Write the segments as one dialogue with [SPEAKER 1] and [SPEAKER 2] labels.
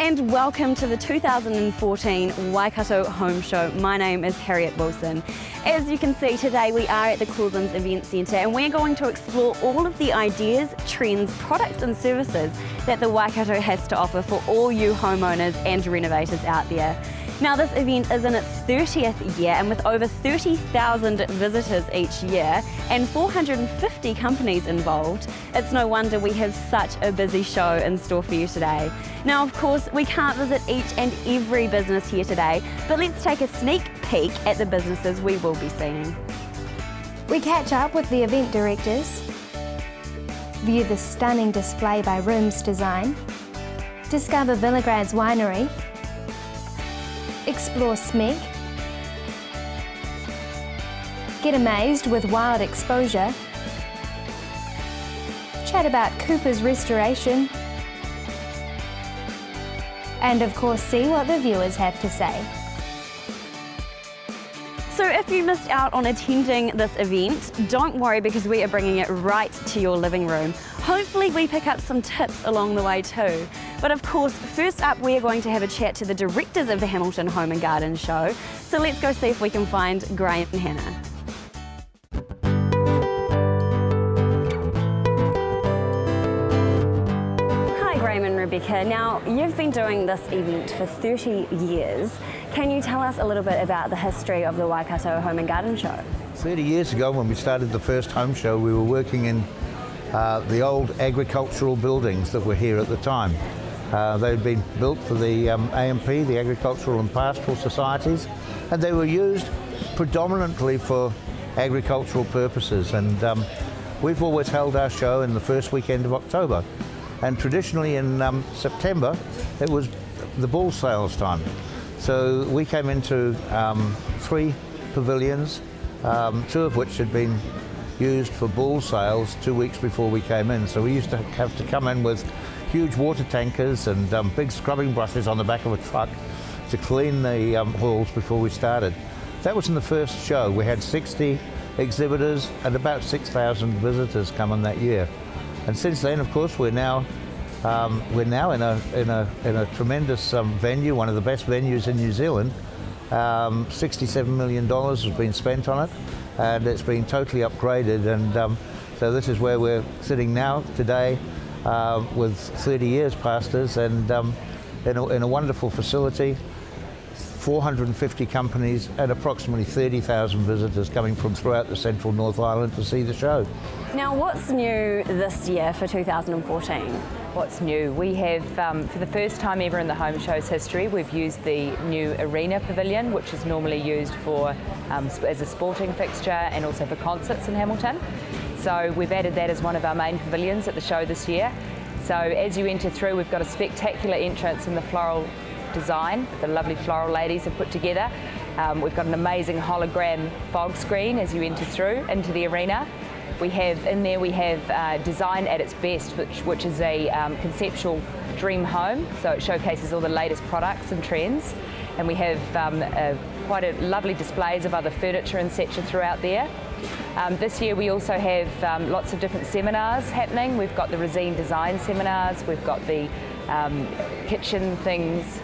[SPEAKER 1] and welcome to the 2014 Waikato Home Show. My name is Harriet Wilson. As you can see today, we are at the Claudelands Event Centre and we're going to explore all of the ideas, trends, products and services that the Waikato has to offer for all you homeowners and renovators out there. Now, this event is in its 30th year, and with over 30,000 visitors each year and 450 companies involved, it's no wonder we have such a busy show in store for you today. Now, of course, we can't visit each and every business here today, but let's take a sneak peek at the businesses we will be seeing.
[SPEAKER 2] We catch up with the event directors, view the stunning display by Rooms Design, discover Vilagrad's winery, explore Smeg, get amazed with wild exposure, chat about Cooper's restoration, and of course see what the viewers have to say.
[SPEAKER 1] So if you missed out on attending this event, don't worry, because we are bringing it right to your living room. Hopefully we pick up some tips along the way too. But of course, first up we are going to have a chat to the directors of the Hamilton Home and Garden Show. So let's go see if we can find Graham and Hannah. Graham and Rebecca, now you've been doing this event for 30 years. Can you tell us a little bit about the history of the Waikato Home and Garden Show?
[SPEAKER 3] 30 years ago, when we started the first home show, we were working in the old agricultural buildings that were here at the time. They'd been built for the AMP, the Agricultural and Pastoral Societies, and they were used predominantly for agricultural purposes. And we've always held our show in the first weekend of October. And traditionally in September, it was the bull sales time. So we came into 3 pavilions, 2 of which had been used for bull sales 2 weeks before we came in. So we used to have to come in with huge water tankers and big scrubbing brushes on the back of a truck to clean the halls before we started. That was in the first show. We had 60 exhibitors and about 6,000 visitors coming that year. And since then, of course, we're now in a tremendous venue, one of the best venues in New Zealand. $67 million has been spent on it, and it's been totally upgraded. And so this is where we're sitting now today, with 30 years past us, and in a wonderful facility. 450 companies and approximately 30,000 visitors coming from throughout the Central North Island to see the show.
[SPEAKER 1] Now, what's new this year for 2014?
[SPEAKER 4] What's new? We have, for the first time ever in the home show's history, we've used the new arena pavilion, which is normally used for as a sporting fixture and also for concerts in Hamilton. So we've added that as one of our main pavilions at the show this year. So as you enter through, we've got a spectacular entrance in the floral design the lovely floral ladies have put together. We've got an amazing hologram fog screen as you enter through into the arena. We have design at its best, which is a conceptual dream home, so it showcases all the latest products and trends. And we have quite a lovely displays of other furniture and etc. throughout there. This year we also have lots of different seminars happening. We've got the resin design seminars, we've got the kitchen things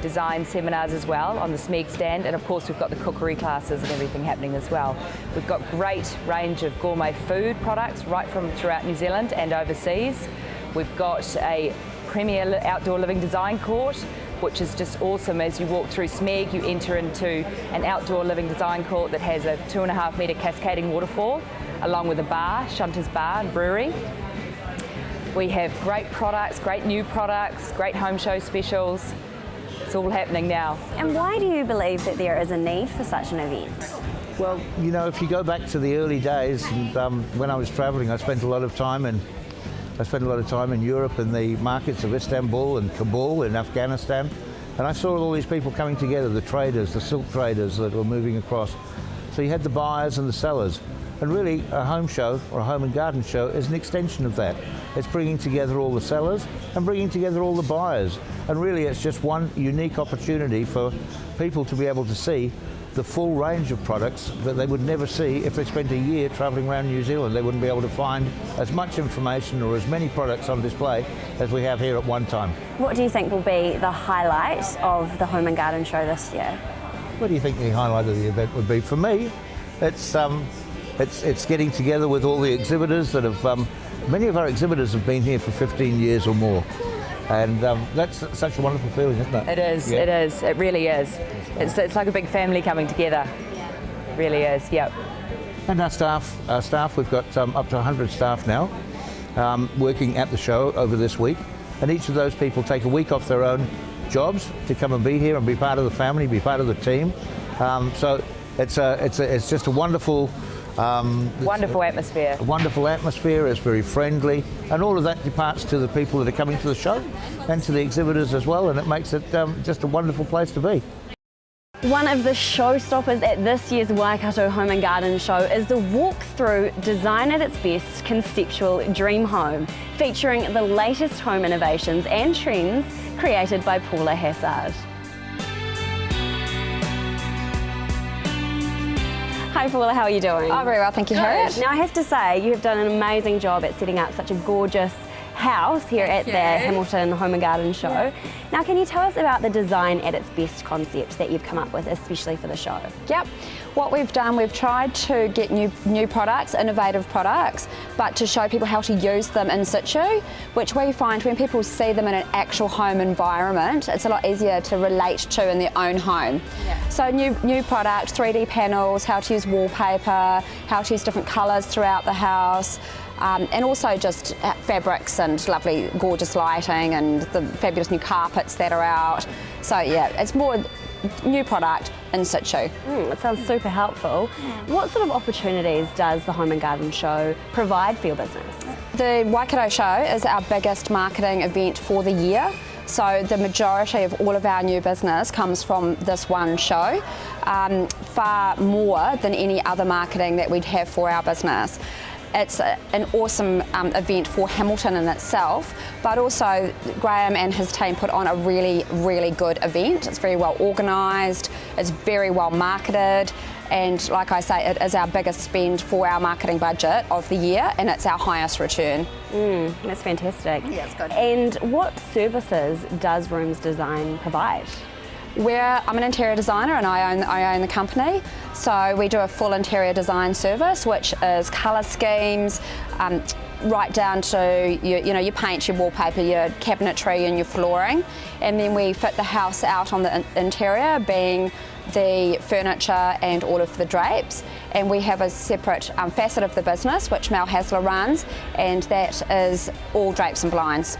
[SPEAKER 4] design seminars as well on the Smeg stand, and of course we've got the cookery classes and everything happening as well. We've got great range of gourmet food products right from throughout New Zealand and overseas. We've got a premier outdoor living design court, which is just awesome. As you walk through Smeg, you enter into an outdoor living design court that has a 2.5 metre cascading waterfall, along with a bar, Shunter's Bar and Brewery. We have great products, great new products, great home show specials. It's all happening now.
[SPEAKER 1] And why do you believe that there is a need for such an event?
[SPEAKER 3] Well, you know, if you go back to the early days, and when I was travelling, I spent a lot of time in Europe, in the markets of Istanbul and Kabul in Afghanistan, and I saw all these people coming together, the traders, the silk traders that were moving across. So you had the buyers and the sellers, and really a home show or a home and garden show is an extension of that. It's bringing together all the sellers and bringing together all the buyers, and really it's just one unique opportunity for people to be able to see the full range of products that they would never see if they spent a year travelling around New Zealand. They wouldn't be able to find as much information or as many products on display as we have here at one time.
[SPEAKER 1] What do you think will be the highlight of the Home and Garden show this year?
[SPEAKER 3] What do you think the highlight of the event would be? For me, it's getting together with all the exhibitors that have, many of our exhibitors have been here for 15 years or more. And that's such a wonderful feeling, isn't it?
[SPEAKER 4] It is,
[SPEAKER 3] Yeah.
[SPEAKER 4] it is, it really is. It's like a big family coming together. It really is, yep.
[SPEAKER 3] And our staff, we've got up to 100 staff now working at the show over this week. And each of those people take a week off their own jobs to come and be here and be part of the family, be part of the team. So it's just a wonderful
[SPEAKER 4] Wonderful atmosphere.
[SPEAKER 3] A wonderful atmosphere. It's very friendly, and all of that departs to the people that are coming to the show and to the exhibitors as well, and it makes it just a wonderful place to be.
[SPEAKER 1] One of the showstoppers at this year's Waikato Home and Garden Show is the walk-through Design at its Best conceptual dream home, featuring the latest home innovations and trends created by Paula Hassard. Hi Paula, how are you doing?
[SPEAKER 5] Oh, very well, thank you, Harriet.
[SPEAKER 1] Now I have to say, you have done an amazing job at setting up such a gorgeous house here at the Hamilton Home and Garden Show. Yeah. Now can you tell us about the Design at its Best concept that you've come up with, especially for the show?
[SPEAKER 5] Yep. What we've done, we've tried to get new products, innovative products, but to show people how to use them in situ, which we find when people see them in an actual home environment, it's a lot easier to relate to in their own home. Yeah. So new product, 3D panels, how to use wallpaper, how to use different colours throughout the house, and also just fabrics and lovely gorgeous lighting and the fabulous new carpets that are out. So yeah, it's more new product in situ.
[SPEAKER 1] That sounds super helpful. What sort of opportunities does the Home and Garden Show provide for your business?
[SPEAKER 5] The Waikato Show is our biggest marketing event for the year. So the majority of all of our new business comes from this one show, far more than any other marketing that we'd have for our business. It's an awesome event for Hamilton in itself, but also Graham and his team put on a really, really good event. It's very well organised, it's very well marketed, and like I say, it is our biggest spend for our marketing budget of the year, and it's our highest return.
[SPEAKER 1] That's fantastic.
[SPEAKER 5] Yeah, it's good.
[SPEAKER 1] And what services does Rooms Design provide?
[SPEAKER 5] I'm an interior designer and I own the company, so we do a full interior design service, which is colour schemes, right down to your paint, your wallpaper, your cabinetry and your flooring, and then we fit the house out on the interior, being the furniture and all of the drapes, and we have a separate facet of the business which Mel Hasler runs, and that is all drapes and blinds.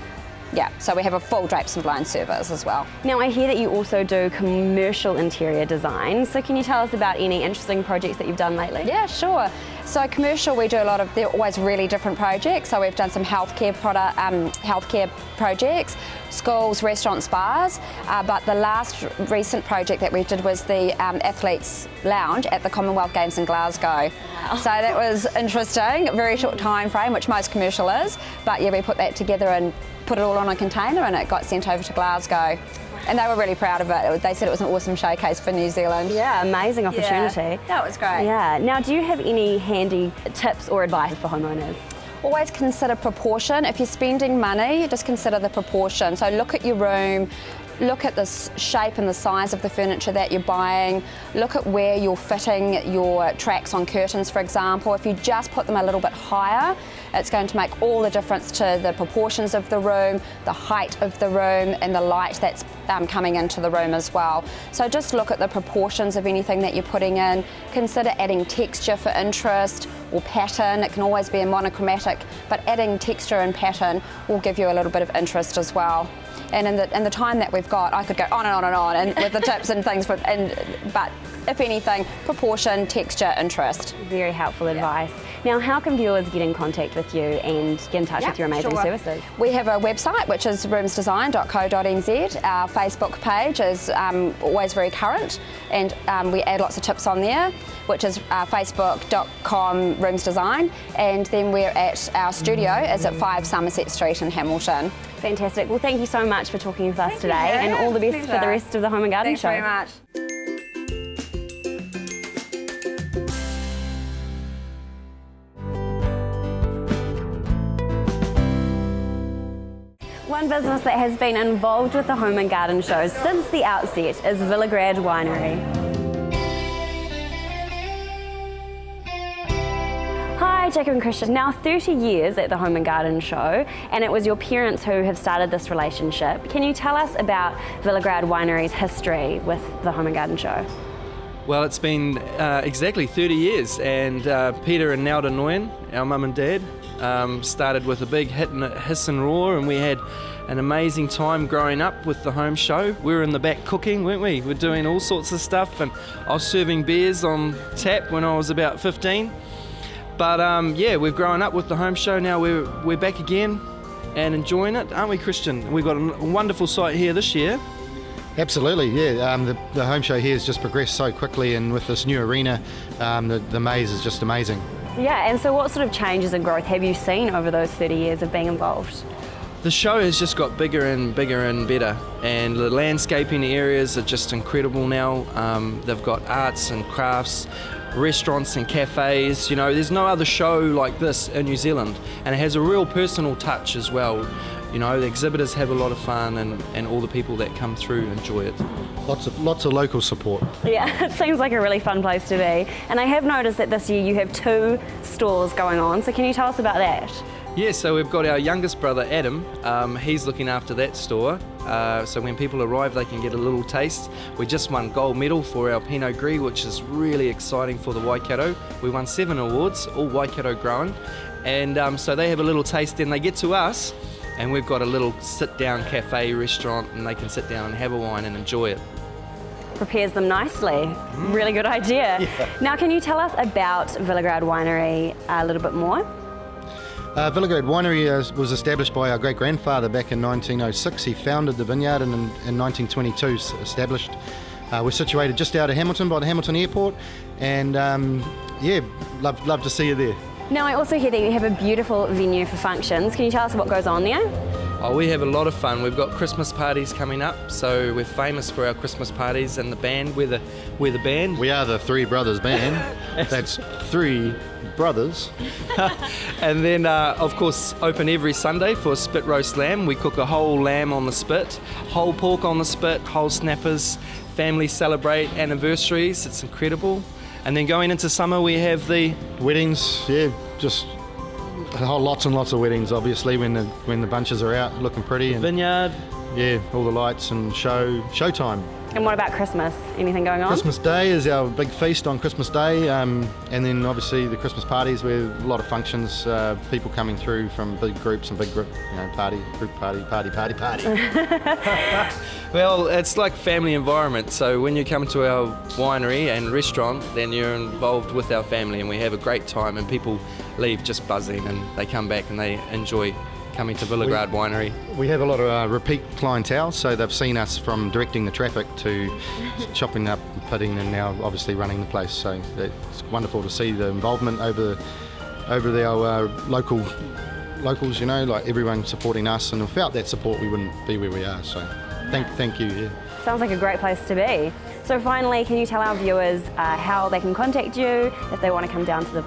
[SPEAKER 5] Yeah, so we have a full drapes and blinds service as well.
[SPEAKER 1] Now I hear that you also do commercial interior design, so can you tell us about any interesting projects that you've done lately?
[SPEAKER 5] Yeah, sure. So commercial, we do a lot of, they're always really different projects. So we've done some healthcare projects, schools, restaurants, spas, but the last recent project that we did was the Athletes Lounge at the Commonwealth Games in Glasgow. Wow. So that was interesting, a very short time frame, which most commercial is, but yeah, we put that together and put it all on a container and it got sent over to Glasgow. And they were really proud of it. They said it was an awesome showcase for New Zealand.
[SPEAKER 1] Yeah, amazing opportunity.
[SPEAKER 5] Yeah, that was great.
[SPEAKER 1] Yeah. Now, do you have any handy tips or advice for homeowners?
[SPEAKER 5] Always consider proportion. If you're spending money, just consider the proportion. So look at your room, look at the shape and the size of the furniture that you're buying, look at where you're fitting your tracks on curtains, for example. If you just put them a little bit higher, it's going to make all the difference to the proportions of the room, the height of the room, and the light that's coming into the room as well. So just look at the proportions of anything that you're putting in. Consider adding texture for interest or pattern. It can always be a monochromatic, but adding texture and pattern will give you a little bit of interest as well. And in the time that we've got, I could go on and on and on and with the tips and things, but if anything, proportion, texture, interest.
[SPEAKER 1] Very helpful advice. Now, how can viewers get in contact with you and get in touch with your amazing services?
[SPEAKER 5] We have a website, which is roomsdesign.co.nz. Our Facebook page is always very current, and we add lots of tips on there, which is facebook.com roomsdesign, and then we're at our studio is at 5 Somerset Street in Hamilton.
[SPEAKER 1] Fantastic. Well, thank you so much for talking with us today, and all the best for the rest of the Home and Garden Show.
[SPEAKER 5] Thanks very much.
[SPEAKER 1] One business that has been involved with the Home and Garden shows since the outset is Vilagrad Winery. Hi, Jacob and Christian. Now 30 years at the Home and Garden show, and it was your parents who have started this relationship. Can you tell us about Vilagrad Winery's history with the Home and Garden show?
[SPEAKER 6] Well, it's been exactly 30 years, and Peter and Nelda Nguyen, our mum and dad, started with a big hit and hiss and roar, and we had an amazing time growing up with the home show. We were in the back cooking, weren't we? We're doing all sorts of stuff, and I was serving beers on tap when I was about 15. But yeah, we've grown up with the home show. Now we're back again and enjoying it, aren't we, Christian? We've got a wonderful site here this year.
[SPEAKER 7] Absolutely, yeah. The home show here has just progressed so quickly, and with this new arena, the maze is just amazing.
[SPEAKER 1] Yeah, and so what sort of changes and growth have you seen over those 30 years of being involved?
[SPEAKER 6] The show has just got bigger and better, and the landscaping areas are just incredible now. They've got arts and crafts, restaurants and cafes. You know, there's no other show like this in New Zealand, and it has a real personal touch as well. You know, the exhibitors have a lot of fun, and all the people that come through enjoy it.
[SPEAKER 7] Lots of local support.
[SPEAKER 1] Yeah, it seems like a really fun place to be. And I have noticed that this year you have 2 stores going on, so can you tell us about that?
[SPEAKER 6] Yeah, so we've got our youngest brother Adam. He's looking after that store. So when people arrive, they can get a little taste. We just won gold medal for our Pinot Gris, which is really exciting for the Waikato. We won 7 awards, all Waikato grown. And so they have a little taste, then they get to us, and we've got a little sit-down cafe restaurant, and they can sit down and have a wine and enjoy it.
[SPEAKER 1] Prepares them nicely. Really good idea.
[SPEAKER 6] Yeah.
[SPEAKER 1] Now, can you tell us about Vilagrad Winery a little bit more?
[SPEAKER 7] Vilagrad Winery was established by our great-grandfather back in 1906. He founded the vineyard and in 1922 established. We're situated just out of Hamilton by the Hamilton Airport, and yeah, love to see you there.
[SPEAKER 1] Now, I also hear that you have a beautiful venue for functions. Can you tell us what goes on there?
[SPEAKER 6] Oh, we have a lot of fun. We've got Christmas parties coming up, so we're famous for our Christmas parties, and the band, we're the band.
[SPEAKER 7] We are the Three Brothers Band. That's 3 brothers.
[SPEAKER 6] And then, of course, open every Sunday for spit roast lamb. We cook a whole lamb on the spit, whole pork on the spit, whole snappers. Families celebrate anniversaries. It's incredible. And then going into summer, we have the
[SPEAKER 7] Weddings, yeah, just lots and lots of weddings, obviously, when the bunches are out looking pretty. And
[SPEAKER 6] vineyard.
[SPEAKER 7] yeah, all the lights and showtime.
[SPEAKER 1] And what about Christmas? Anything going on?
[SPEAKER 7] Christmas Day is our big feast on Christmas Day, and then obviously the Christmas parties, where a lot of functions, people coming through from big groups and big group, party.
[SPEAKER 6] Well, it's like family environment. So when you come to our winery and restaurant, then you're involved with our family, and we have a great time, and people leave just buzzing, and they come back and they enjoy coming to Vilagrad Winery.
[SPEAKER 7] We have a lot of repeat clientele, so they've seen us from directing the traffic to chopping up, putting, and now obviously running the place. So it's wonderful to see the involvement over our locals, like everyone supporting us, and without that support we wouldn't be where we are. So thank you. Yeah.
[SPEAKER 1] Sounds like a great place to be. So finally, can you tell our viewers how they can contact you if they want to come down to the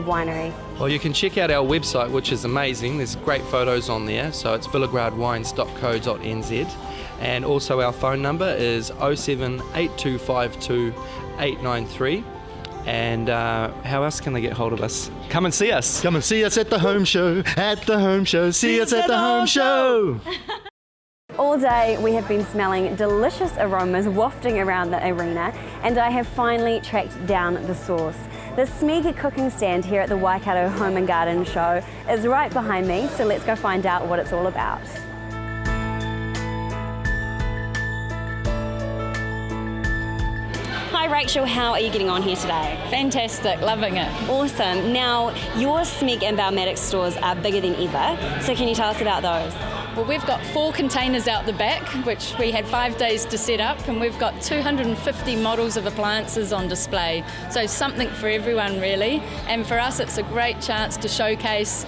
[SPEAKER 1] winery?
[SPEAKER 6] Well, you can check out our website, which is amazing. There's great photos on there. So it's vilagradwines.co.nz. And also our phone number is 078252 893. And how else can they get hold of us? Come and see us.
[SPEAKER 7] Come and see us at the home show, See us at the home show.
[SPEAKER 1] All day we have been smelling delicious aromas wafting around the arena, and I have finally tracked down the source. The Smeg cooking stand here at the Waikato Home and Garden show is right behind me, so let's go find out what it's all about. Hi Rachel, how are you getting on here today?
[SPEAKER 8] Fantastic, loving it.
[SPEAKER 1] Awesome. Now, your Smeg and Balmatic stores are bigger than ever, so can you tell us about those?
[SPEAKER 8] Well, we've got 4 containers out the back, which we had 5 days to set up, and we've got 250 models of appliances on display. So something for everyone really, and for us it's a great chance to showcase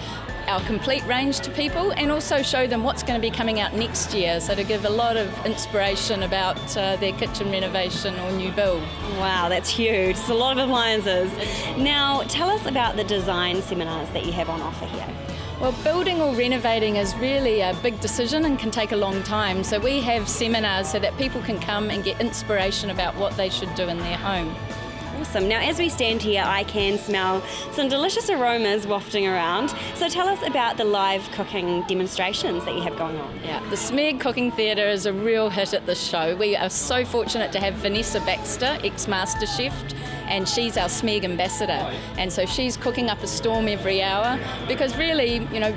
[SPEAKER 8] our complete range to people and also show them what's going to be coming out next year, so to give a lot of inspiration about their kitchen renovation or new build.
[SPEAKER 1] Wow, that's huge. It's a lot of appliances. Now, tell us about the design seminars that you have on offer here.
[SPEAKER 8] Well, building or renovating is really a big decision and can take a long time. So we have seminars so that people can come and get inspiration about what they should do in their home.
[SPEAKER 1] Awesome. Now, as we stand here, I can smell some delicious aromas wafting around. So tell us about the live cooking demonstrations that you have going on.
[SPEAKER 8] Yeah, the Smeg Cooking Theatre is a real hit at this show. We are so fortunate to have Vanessa Baxter, ex-Master Chef, and she's our Smeg ambassador. And so she's cooking up a storm every hour because really, you know,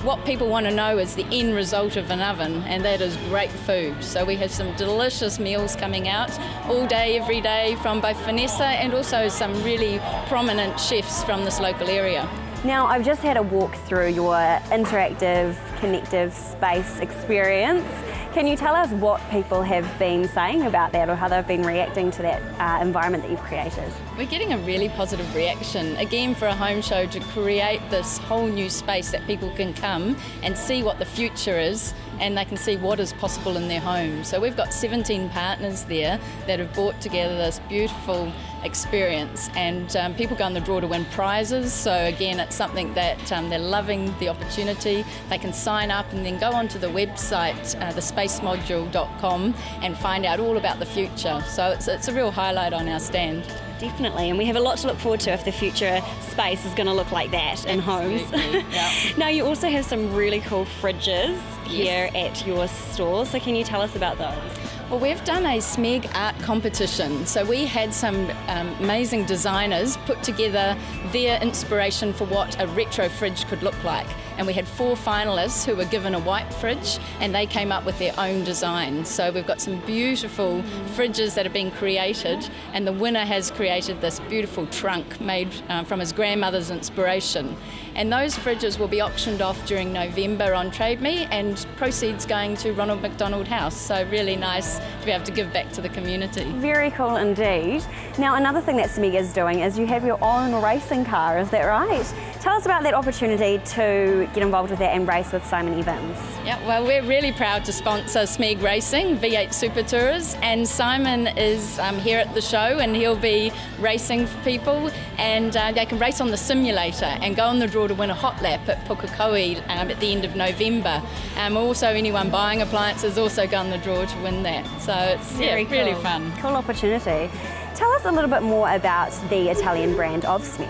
[SPEAKER 8] what people want to know is the end result of an oven, and that is great food. So we have some delicious meals coming out all day, every day from both Vanessa and also some really prominent chefs from this local area.
[SPEAKER 1] Now, I've just had a walk through your interactive, connective space experience. Can you tell us what people have been saying about that or how they've been reacting to that environment that you've created?
[SPEAKER 8] We're getting a really positive reaction, again for a home show, to create this whole new space that people can come and see what the future is, and they can see what is possible in their home. So we've got 17 partners there that have brought together this beautiful experience, and people go in the draw to win prizes. So again, it's something that they're loving the opportunity. They can sign up and then go onto the website, thespacemodule.com, and find out all about the future. So it's a real highlight on our stand.
[SPEAKER 1] Definitely, and we have a lot to look forward to if the future space is going to look like that in homes.
[SPEAKER 8] Yeah.
[SPEAKER 1] Now, you also have some really cool fridges here at your store, so can you tell us about those?
[SPEAKER 8] Well, we've done a Smeg art competition. So we had some amazing designers put together their inspiration for what a retro fridge could look like. And we had 4 finalists who were given a white fridge, and they came up with their own design. So we've got some beautiful fridges that have been created, and the winner has created this beautiful trunk made from his grandmother's inspiration. And those fridges will be auctioned off during November on Trade Me, and proceeds going to Ronald McDonald House. So really nice to be able to give back to the community.
[SPEAKER 1] Very cool indeed. Now, another thing that Smeg is doing is you have your own racing car, is that right? Tell us about that opportunity to get involved with that and race with Simon Evans.
[SPEAKER 8] Yeah, well, we're really proud to sponsor Smeg Racing, V8 Super Tours, and Simon is here at the show, and he'll be racing for people, and they can race on the simulator and go on the draw to win a hot lap at Pukekohe at the end of November. Also, anyone buying appliances also go on the draw to win that. So it's really fun.
[SPEAKER 1] Cool opportunity. Tell us a little bit more about the Italian brand of Smeg.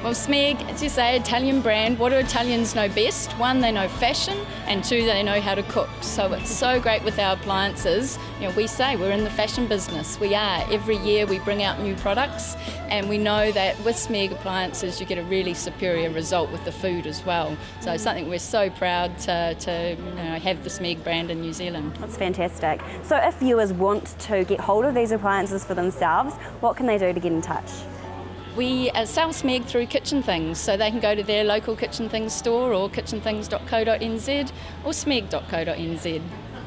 [SPEAKER 8] Well, Smeg, as you say, Italian brand. What do Italians know best? 1, they know fashion, and 2, they know how to cook. So it's so great with our appliances. You know, we say we're in the fashion business. We are. Every year we bring out new products, and we know that with Smeg appliances you get a really superior result with the food as well. So it's something we're so proud to have the Smeg brand in New Zealand.
[SPEAKER 1] That's fantastic. So if viewers want to get hold of these appliances for themselves, what can they do to get in touch?
[SPEAKER 8] We sell Smeg through Kitchen Things, so they can go to their local Kitchen Things store or kitchenthings.co.nz or smeg.co.nz.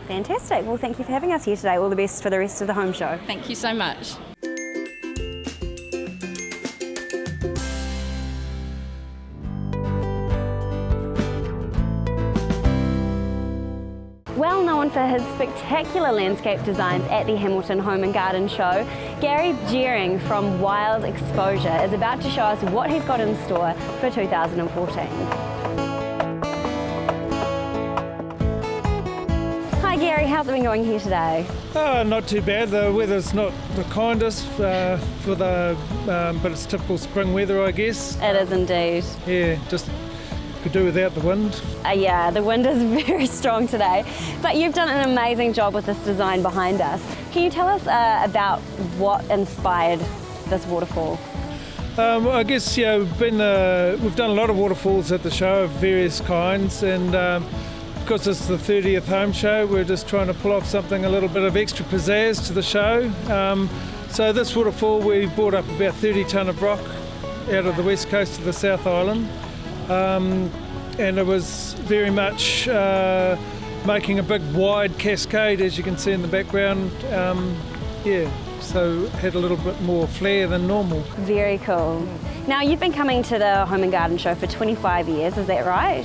[SPEAKER 1] Fantastic. Well, thank you for having us here today. All the best for the rest of the home show.
[SPEAKER 8] Thank you so much.
[SPEAKER 1] Well known for his spectacular landscape designs at the Hamilton Home and Garden Show, Gary Jeering from Wild Exposure is about to show us what he's got in store for 2014. Hi Gary, how's it been going here today?
[SPEAKER 9] Not too bad. The weather's not the kindest but it's typical spring weather, I guess.
[SPEAKER 1] It is indeed.
[SPEAKER 9] Yeah, just could do without the wind.
[SPEAKER 1] Yeah, the wind is very strong today, but you've done an amazing job with this design behind us. Can you tell us about what inspired this waterfall?
[SPEAKER 9] I guess we've done a lot of waterfalls at the show of various kinds, and because it's the 30th home show, we're just trying to pull off something a little bit of extra pizzazz to the show. So this waterfall, we brought up about 30 tonne of rock out of the west coast of the South Island. And it was very much making a big wide cascade, as you can see in the background. So it had a little bit more flair than normal.
[SPEAKER 1] Very cool. Now you've been coming to the Home and Garden Show for 25 years, is that right?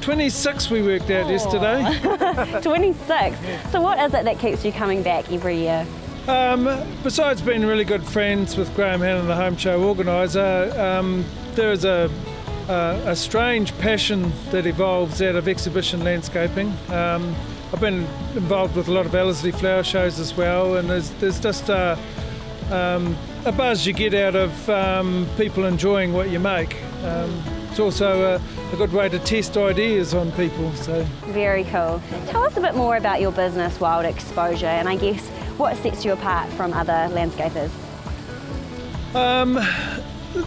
[SPEAKER 9] 26 we worked out yesterday.
[SPEAKER 1] 26? So what is it that keeps you coming back every year?
[SPEAKER 9] Besides being really good friends with Graham Hannon, the home show organiser, there is a a strange passion that evolves out of exhibition landscaping. I've been involved with a lot of Ellerslie flower shows as well, and there's just a buzz you get out of people enjoying what you make. It's also a good way to test ideas on people. So
[SPEAKER 1] Very cool. Tell us a bit more about your business, Wild Exposure, and I guess what sets you apart from other landscapers?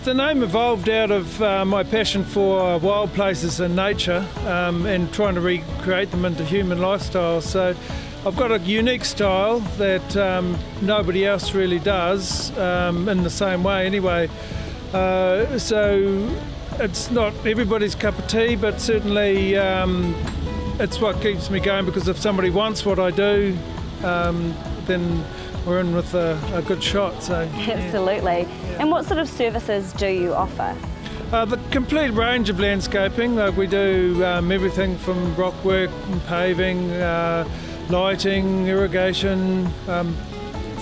[SPEAKER 9] The name evolved out of my passion for wild places and nature, and trying to recreate them into human lifestyle. So I've got a unique style that nobody else really does in the same way anyway. So it's not everybody's cup of tea, but certainly it's what keeps me going, because if somebody wants what I do, then we're in with a good shot. So
[SPEAKER 1] Absolutely.
[SPEAKER 9] Yeah.
[SPEAKER 1] And what sort of services do you offer?
[SPEAKER 9] The complete range of landscaping. We do everything from rock work and paving, lighting, irrigation.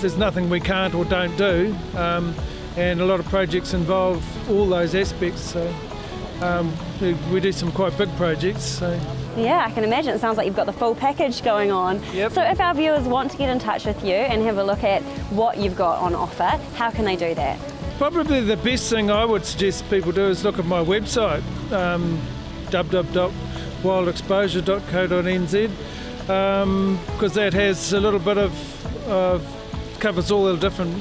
[SPEAKER 9] There's nothing we can't or don't do, and a lot of projects involve all those aspects. So we do some quite big projects. So.
[SPEAKER 1] Yeah, I can imagine. It sounds like you've got the full package going on.
[SPEAKER 9] Yep.
[SPEAKER 1] So if our viewers want to get in touch with you and have a look at what you've got on offer, how can they do that?
[SPEAKER 9] Probably the best thing I would suggest people do is look at my website, www.wildexposure.co.nz, because that has a little bit of covers all the different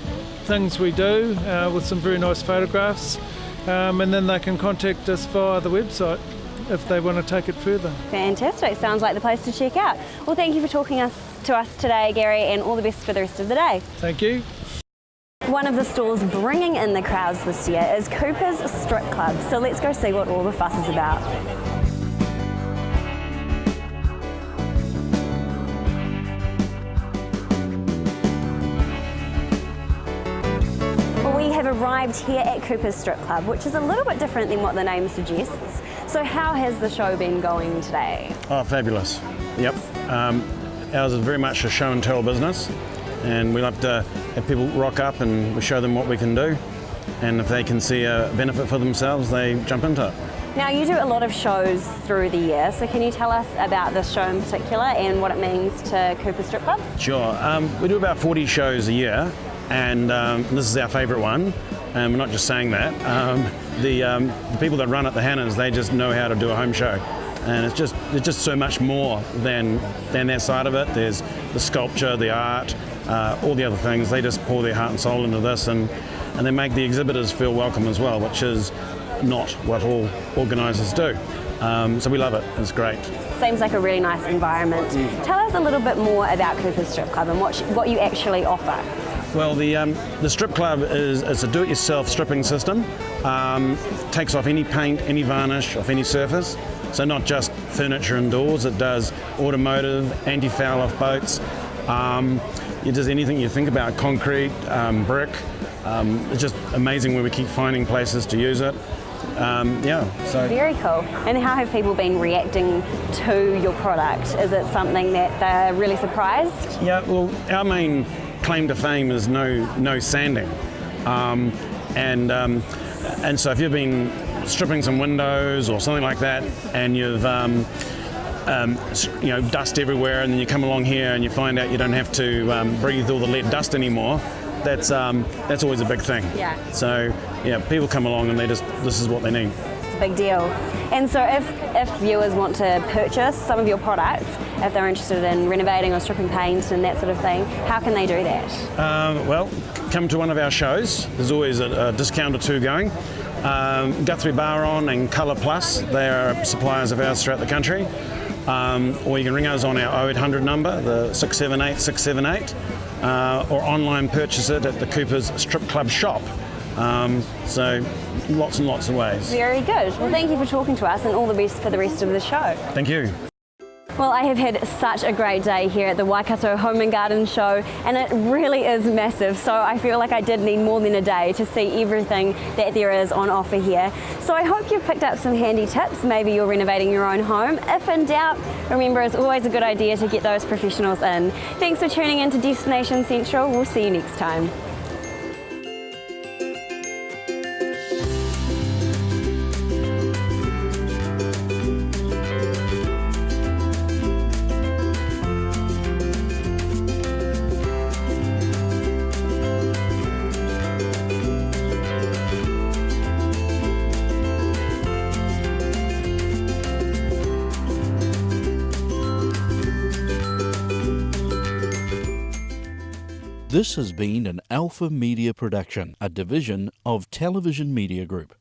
[SPEAKER 9] things we do with some very nice photographs, and then they can contact us via the website if they want to take it further.
[SPEAKER 1] Fantastic. Sounds like the place to check out. Well, thank you for talking to us today, Gary, and all the best for the rest of the day.
[SPEAKER 9] Thank you.
[SPEAKER 1] One of the stalls bringing in the crowds this year is Cooper's Strip Club, so let's go see what all the fuss is about. Well, we have arrived here at Cooper's Strip Club, which is a little bit different than what the name suggests. So how has the show been going today?
[SPEAKER 10] Oh, fabulous. Yep. Ours is very much a show and tell business, and we love to have people rock up and we show them what we can do, and if they can see a benefit for themselves, they jump into it.
[SPEAKER 1] Now, you do a lot of shows through the year, so can you tell us about this show in particular and what it means to Cooper's Strip Club?
[SPEAKER 10] Sure. We do about 40 shows a year, and this is our favourite one. We're not just saying that. The people that run at the Hannahs, they just know how to do a home show. And it's just so much more than that side of it. There's the sculpture, the art, all the other things. They just pour their heart and soul into this, and they make the exhibitors feel welcome as well, which is not what all organisers do. So we love it. It's great.
[SPEAKER 1] Seems like a really nice environment. Tell us a little bit more about Cooper's Strip Club and what you actually offer.
[SPEAKER 10] Well, the strip club is a do-it-yourself stripping system. Takes off any paint, any varnish off any surface. So not just furniture and doors, it does automotive, anti-foul off boats. It does anything you think about, concrete, brick. It's just amazing where we keep finding places to use it. So
[SPEAKER 1] Very cool. And how have people been reacting to your product? Is it something that they're really surprised?
[SPEAKER 10] Yeah, well, our main claim to fame is no sanding, and so if you've been stripping some windows or something like that, and you've dust everywhere, and then you come along here and you find out you don't have to breathe all the lead dust anymore, that's always a big thing.
[SPEAKER 1] Yeah.
[SPEAKER 10] So yeah, people come along and this is what they need.
[SPEAKER 1] It's a big deal. And so if viewers want to purchase some of your products, if they're interested in renovating or stripping paint and that sort of thing, how can they do that?
[SPEAKER 10] Well, come to one of our shows. There's always a discount or two going. Guthrie Baron and Colour Plus, they are suppliers of ours throughout the country. Or you can ring us on our 0800 number, the 678 678, or online purchase it at the Cooper's Strip Club shop. So lots and lots of ways.
[SPEAKER 1] Very good. Well, thank you for talking to us, and all the best for the rest of the show.
[SPEAKER 10] Thank you.
[SPEAKER 1] Well, I have had such a great day here at the Waikato Home and Garden Show, and it really is massive, so I feel like I did need more than a day to see everything that there is on offer here. So I hope you've picked up some handy tips. Maybe you're renovating your own home. If in doubt, remember it's always a good idea to get those professionals in. Thanks for tuning in to Destination Central. We'll see you next time.
[SPEAKER 11] This has been an Alpha Media production, a division of Television Media Group.